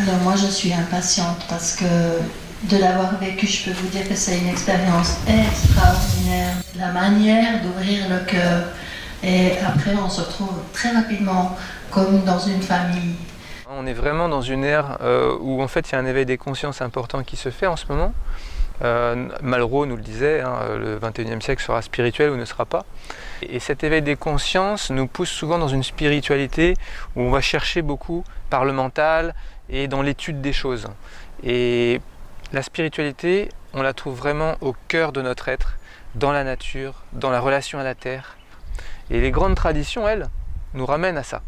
Alors moi je suis impatiente parce que de l'avoir vécu, je peux vous dire que c'est une expérience extraordinaire. La manière d'ouvrir le cœur et après on se retrouve très rapidement comme dans une famille. On est vraiment dans une ère où en fait il y a un éveil des consciences important qui se fait en ce moment. Malraux nous le disait, hein, le 21e siècle sera spirituel ou ne sera pas. Et cet éveil des consciences nous pousse souvent dans une spiritualité où on va chercher beaucoup par le mental et dans l'étude des choses. Et la spiritualité, on la trouve vraiment au cœur de notre être, dans la nature, dans la relation à la terre. Et les grandes traditions, elles, nous ramènent à ça.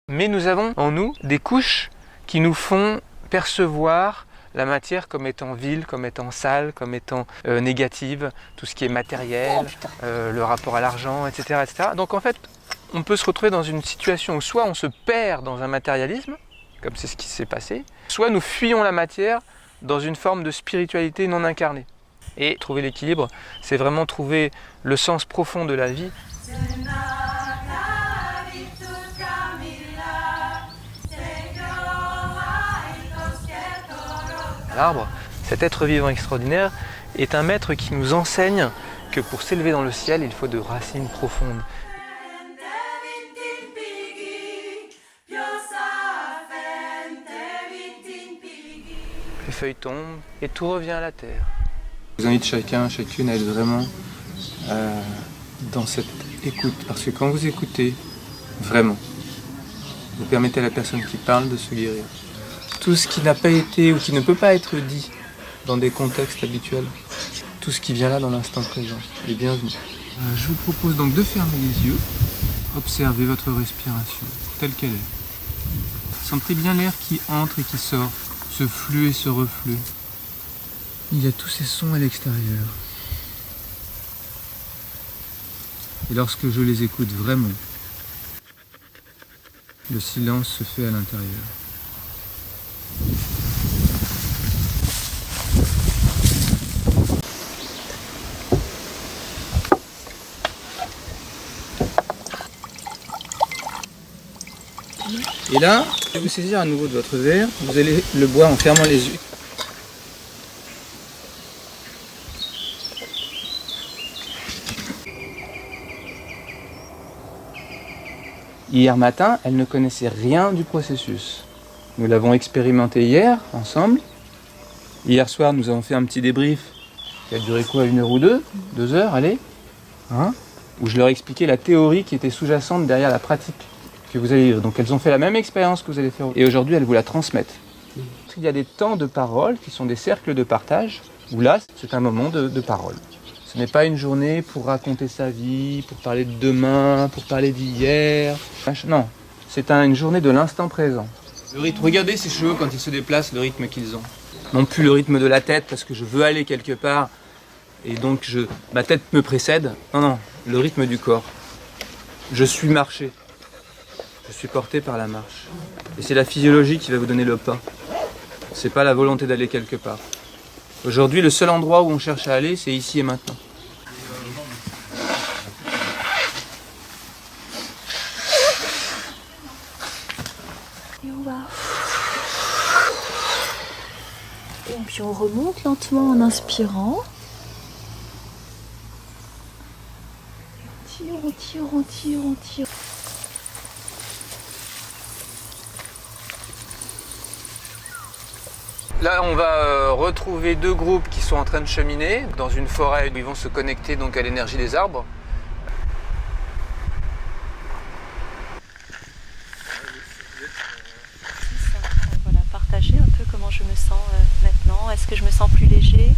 Mais nous avons en nous des couches qui nous font percevoir la matière comme étant vile, comme étant sale, comme étant négative, tout ce qui est matériel, le rapport à l'argent, etc., etc. Donc en fait, on peut se retrouver dans une situation où soit on se perd dans un matérialisme, comme c'est ce qui s'est passé, soit nous fuyons la matière dans une forme de spiritualité non incarnée. Et trouver l'équilibre, c'est vraiment trouver le sens profond de la vie. L'arbre, cet être vivant extraordinaire, est un maître qui nous enseigne que pour s'élever dans le ciel, il faut de racines profondes. Les feuilles tombent et tout revient à la terre. Je vous invite chacun, chacune à être vraiment dans cette écoute, parce que quand vous écoutez vraiment, vous permettez à la personne qui parle de se guérir. Tout ce qui n'a pas été ou qui ne peut pas être dit dans des contextes habituels, tout ce qui vient là dans l'instant présent est bienvenu. Je vous propose donc de fermer les yeux, observez votre respiration telle qu'elle est. Sentez bien l'air qui entre et qui sort, ce flux et ce reflux. Il y a tous ces sons à l'extérieur. Et lorsque je les écoute vraiment, le silence se fait à l'intérieur. Et là, je vais vous saisir à nouveau de votre verre, vous allez le boire en fermant les yeux. Hier matin, elle ne connaissait rien du processus. Nous l'avons expérimenté hier, ensemble. Hier soir, nous avons fait un petit débrief qui a duré quoi, 1 heure ou 2 heures, allez, hein, où je leur ai expliqué la théorie qui était sous-jacente derrière la pratique que vous allez vivre. Donc elles ont fait la même expérience que vous allez faire. Et aujourd'hui, elles vous la transmettent. Il y a des temps de parole qui sont des cercles de partage, où là, c'est un moment de parole. Ce n'est pas une journée pour raconter sa vie, pour parler de demain, pour parler d'hier. Non, c'est une journée de l'instant présent. Le rythme, regardez ces cheveux quand ils se déplacent, le rythme qu'ils ont. Non plus le rythme de la tête parce que je veux aller quelque part et donc ma tête me précède. Non, non, le rythme du corps. Je suis marché. Je suis porté par la marche. Et c'est la physiologie qui va vous donner le pas. C'est pas la volonté d'aller quelque part. Aujourd'hui, le seul endroit où on cherche à aller, c'est ici et maintenant. Et on va. Et puis on remonte lentement en inspirant. On tire, on tire, on tire. Là, on va retrouver 2 groupes qui sont en train de cheminer dans une forêt où ils vont se connecter donc à l'énergie des arbres. Voilà, partager un peu comment je me sens maintenant. Est-ce que je me sens plus léger?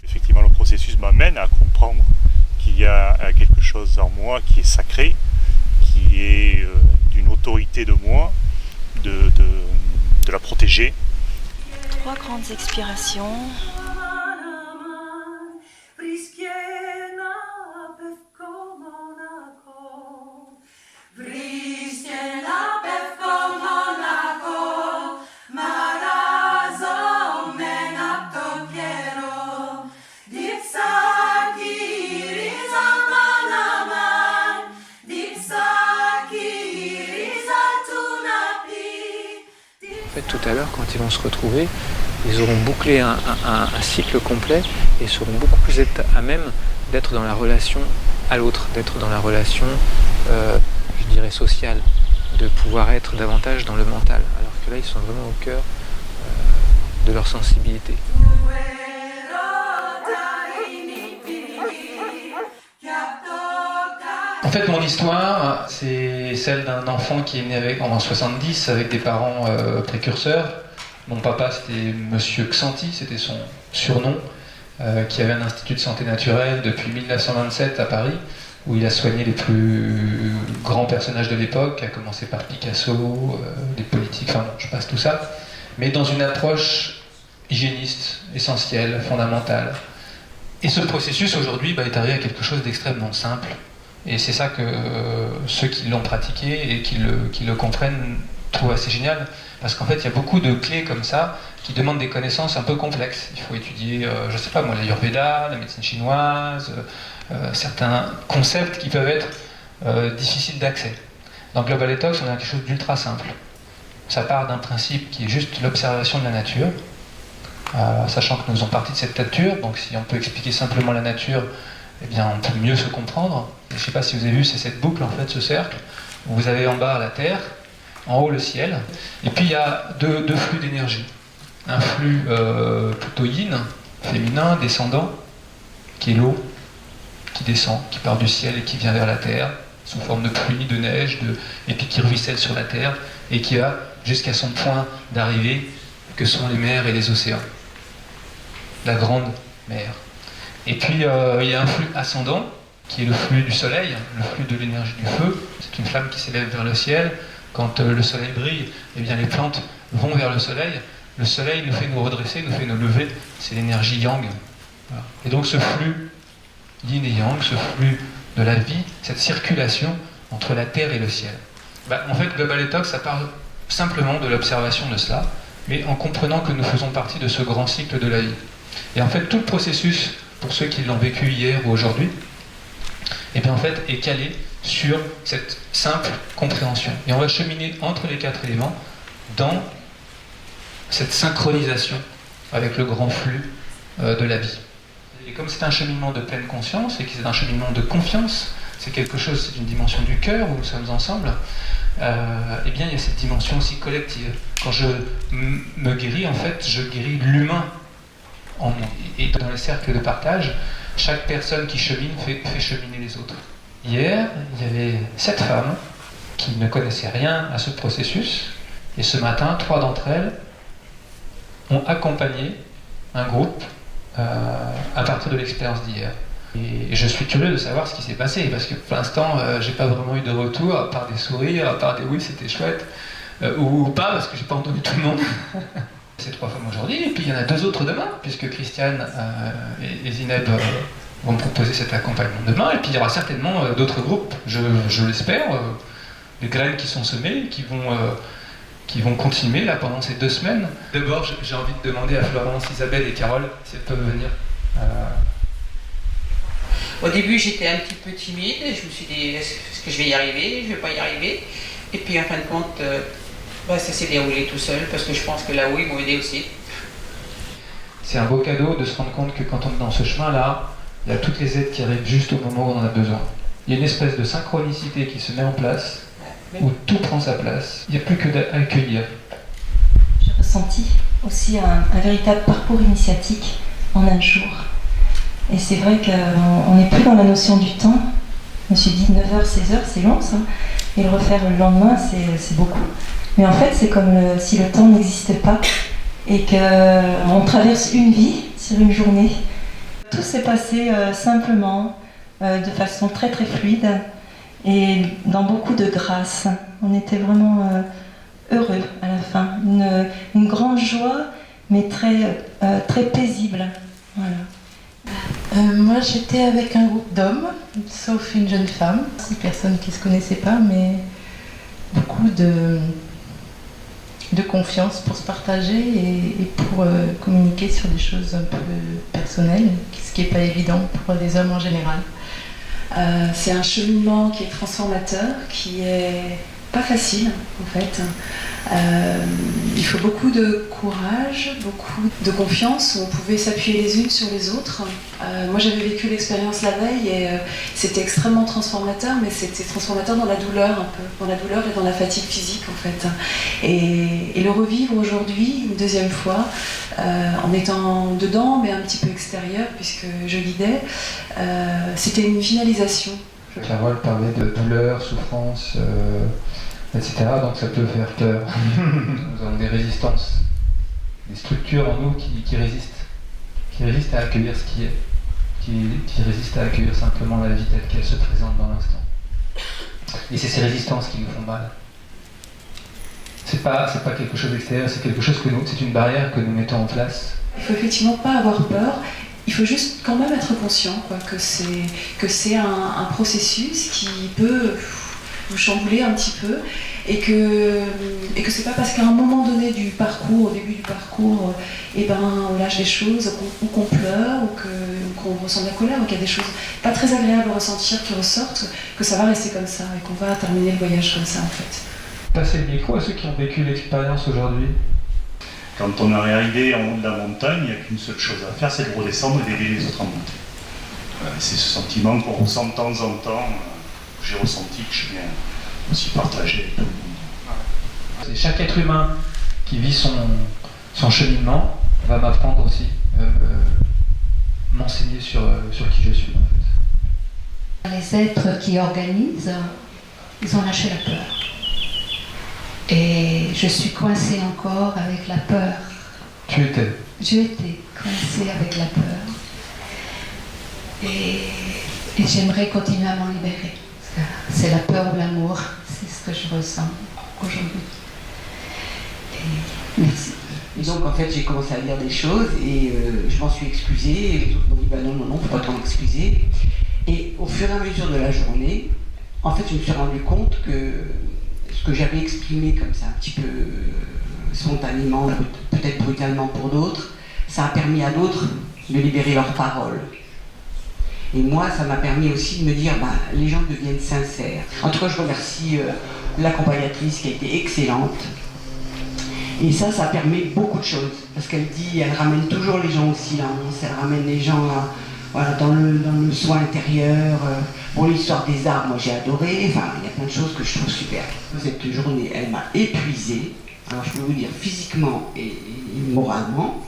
Effectivement, le processus m'amène à comprendre qu'il y a quelque chose en moi qui est sacré, qui est d'une autorité de moi, de la protéger. 3 grandes expirations. tout à l'heure, quand ils vont se retrouver, ils auront bouclé un cycle complet et seront beaucoup plus à même d'être dans la relation à l'autre, d'être dans la relation, je dirais, sociale, de pouvoir être davantage dans le mental, alors que là, ils sont vraiment au cœur de leur sensibilité. En fait, mon histoire, c'est celle d'un enfant qui est né en 70 avec des parents précurseurs. Mon papa, c'était Monsieur Xanti, c'était son surnom, qui avait un institut de santé naturelle depuis 1927 à Paris, où il a soigné les plus grands personnages de l'époque, à commencer par Picasso, des politiques, enfin bon, je passe tout ça, mais dans une approche hygiéniste, essentielle, fondamentale. Et ce processus, aujourd'hui, est arrivé à quelque chose d'extrêmement simple. Et c'est ça que ceux qui l'ont pratiqué et qui le comprennent trouvent assez génial. Parce qu'en fait, il y a beaucoup de clés comme ça qui demandent des connaissances un peu complexes. Il faut étudier, je sais pas moi, l'Ayurveda, la médecine chinoise, certains concepts qui peuvent être difficiles d'accès. Dans Global Detox, on a quelque chose d'ultra simple. Ça part d'un principe qui est juste l'observation de la nature, sachant que nous faisons partie de cette nature, donc si on peut expliquer simplement la nature, eh bien on peut mieux se comprendre. Je ne sais pas si vous avez vu, c'est cette boucle, en fait, ce cercle, où vous avez en bas la terre, en haut le ciel, et puis il y a deux flux d'énergie. Un flux plutôt yin, féminin, descendant, qui est l'eau, qui descend, qui part du ciel et qui vient vers la terre, sous forme de pluie, de neige, et puis qui ruisselle sur la terre, et qui va jusqu'à son point d'arrivée, que sont les mers et les océans. La grande mer. Et puis il y a un flux ascendant, qui est le flux du soleil, le flux de l'énergie du feu. C'est une flamme qui s'élève vers le ciel. Quand le soleil brille, eh bien les plantes vont vers le soleil. Le soleil nous fait nous redresser, nous fait nous lever. C'est l'énergie yang. Voilà. Et donc ce flux yin et yang, ce flux de la vie, cette circulation entre la terre et le ciel. En fait, Global Detox, ça parle simplement de l'observation de cela, mais en comprenant que nous faisons partie de ce grand cycle de la vie. Et en fait, tout le processus, pour ceux qui l'ont vécu hier ou aujourd'hui, eh bien en fait, est calé sur cette simple compréhension. Et on va cheminer entre les quatre éléments dans cette synchronisation avec le grand flux de la vie. Et comme c'est un cheminement de pleine conscience et que c'est un cheminement de confiance, c'est quelque chose, c'est une dimension du cœur où nous sommes ensemble, eh bien il y a cette dimension aussi collective. Quand je me guéris, en fait, je guéris l'humain en moi. Et dans le cercle de partage, chaque personne qui chemine fait cheminer les autres. Hier, il y avait 7 femmes qui ne connaissaient rien à ce processus, et ce matin, 3 d'entre elles ont accompagné un groupe à partir de l'expérience d'hier. Et je suis curieux de savoir ce qui s'est passé, parce que pour l'instant, j'ai pas vraiment eu de retour, à part des sourires, à part des oui, c'était chouette, ou pas, parce que j'ai pas entendu tout le monde. C'est 3 femmes aujourd'hui, et puis il y en a 2 autres demain, puisque Christiane et Zineb vont me proposer cet accompagnement demain, et puis il y aura certainement d'autres groupes, je l'espère, des graines qui sont semées, qui vont continuer là pendant ces 2 semaines. D'abord, j'ai envie de demander à Florence, Isabelle et Carole si elles peuvent venir. Au début, j'étais un petit peu timide, je me suis dit, est-ce que je vais y arriver, je vais pas y arriver. Et puis en fin de compte, ça s'est déroulé tout seul, parce que je pense que là-haut, ils m'ont aidé aussi. C'est un beau cadeau de se rendre compte que quand on est dans ce chemin-là, il y a toutes les aides qui arrivent juste au moment où on en a besoin. Il y a une espèce de synchronicité qui se met en place, où tout prend sa place. Il n'y a plus que d'accueillir. J'ai ressenti aussi un véritable parcours initiatique en un jour. Et c'est vrai qu'on n'est plus dans la notion du temps. Je me suis dit 9h, 16h, c'est long ça. Et le refaire le lendemain, c'est beaucoup. Mais en fait, c'est comme si le temps n'existait pas et qu'on traverse une vie sur une journée. Tout s'est passé simplement, de façon très très fluide et dans beaucoup de grâce. On était vraiment heureux à la fin. Une grande joie, mais très paisible. Voilà. Moi j'étais avec un groupe d'hommes, sauf une jeune femme, 6 personnes qui ne se connaissaient pas, mais beaucoup de confiance pour se partager et pour communiquer sur des choses un peu personnelles, ce qui n'est pas évident pour les hommes en général. C'est un cheminement qui est transformateur, qui est pas facile en fait. Il faut beaucoup de courage, beaucoup de confiance, où on pouvait s'appuyer les unes sur les autres. Moi j'avais vécu l'expérience la veille et c'était extrêmement transformateur, mais c'était transformateur dans la douleur un peu, dans la douleur et dans la fatigue physique en fait. Et le revivre aujourd'hui, une deuxième fois, en étant dedans mais un petit peu extérieur puisque je guidais, c'était une finalisation. Carole parlait de douleur, souffrance, etc. Donc ça peut faire peur. Nous avons des résistances, des structures en nous qui résistent à accueillir ce qui est, qui résistent à accueillir simplement la vie telle qu'elle se présente dans l'instant. Et c'est ces résistances qui nous font mal. C'est pas quelque chose d'extérieur, c'est quelque chose c'est une barrière que nous mettons en place. Il faut effectivement pas avoir peur. Il faut juste quand même être conscient que c'est un processus qui peut vous chambouler un petit peu et que c'est pas parce qu'à un moment donné du parcours, au début du parcours, on lâche des choses ou qu'on pleure ou qu'on ressent de la colère ou qu'il y a des choses pas très agréables à ressentir qui ressortent, que ça va rester comme ça et qu'on va terminer le voyage comme ça en fait. Passer le micro à ceux qui ont vécu l'expérience aujourd'hui. Quand on est arrivé en haut de la montagne, il n'y a qu'une seule chose à faire, c'est de redescendre et d'aider les autres à monter. C'est ce sentiment qu'on ressent de temps en temps, que j'ai ressenti, que je viens aussi partager avec tout le monde. C'est chaque être humain qui vit son cheminement va m'apprendre aussi, m'enseigner sur qui je suis en fait. Les êtres qui organisent, ils ont lâché la peur. Et je suis coincée encore avec la peur. Tu étais? J'étais coincée avec la peur. Et j'aimerais continuer à m'en libérer. C'est la peur ou l'amour, c'est ce que je ressens aujourd'hui. Et merci. Et donc en fait j'ai commencé à lire des choses et je m'en suis excusée et les autres m'ont dit non, faut pas t'en excuser. Et au fur et à mesure de la journée, en fait je me suis rendu compte que ce que j'avais exprimé comme ça un petit peu spontanément, peut-être brutalement pour d'autres, ça a permis à d'autres de libérer leurs paroles. Et moi, ça m'a permis aussi de me dire, les gens deviennent sincères. En tout cas, je remercie l'accompagnatrice qui a été excellente. Et ça permet beaucoup de choses. Parce qu'elle ramène toujours les gens au silence, elle ramène les gens dans le soin intérieur. Pour l'histoire des arbres, moi j'ai adoré. Enfin, il y a plein de choses que je trouve super. Cette journée, elle m'a épuisée. Alors je peux vous dire physiquement et moralement.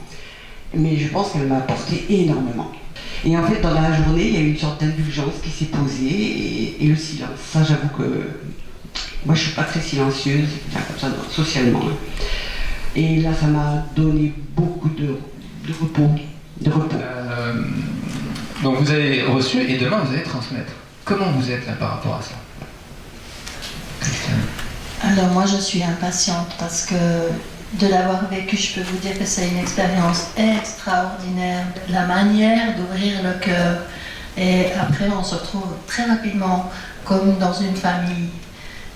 Mais je pense qu'elle m'a apporté énormément. Et en fait, dans la journée, il y a eu une sorte d'indulgence qui s'est posée et le silence. Ça, j'avoue que moi, je suis pas très silencieuse, enfin comme ça, socialement. Et là, ça m'a donné beaucoup de repos. Donc vous avez reçu et demain vous allez transmettre. Comment vous êtes là par rapport à ça, Christiane? Alors moi, je suis impatiente parce que de l'avoir vécu, je peux vous dire que c'est une expérience extraordinaire. La manière d'ouvrir le cœur. Et après, on se retrouve très rapidement comme dans une famille.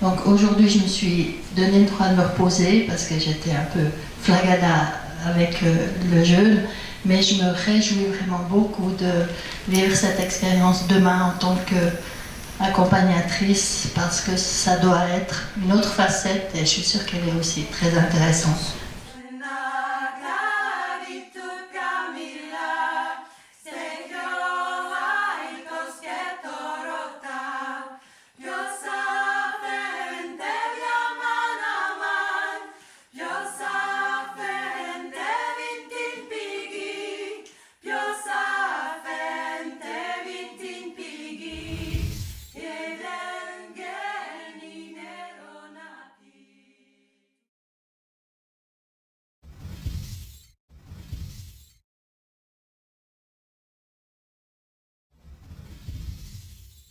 Donc aujourd'hui, je me suis donné le droit de me reposer parce que j'étais un peu flagada avec le jeûne. Mais je me réjouis vraiment beaucoup de vivre cette expérience demain en tant qu'accompagnatrice parce que ça doit être une autre facette et je suis sûre qu'elle est aussi très intéressante.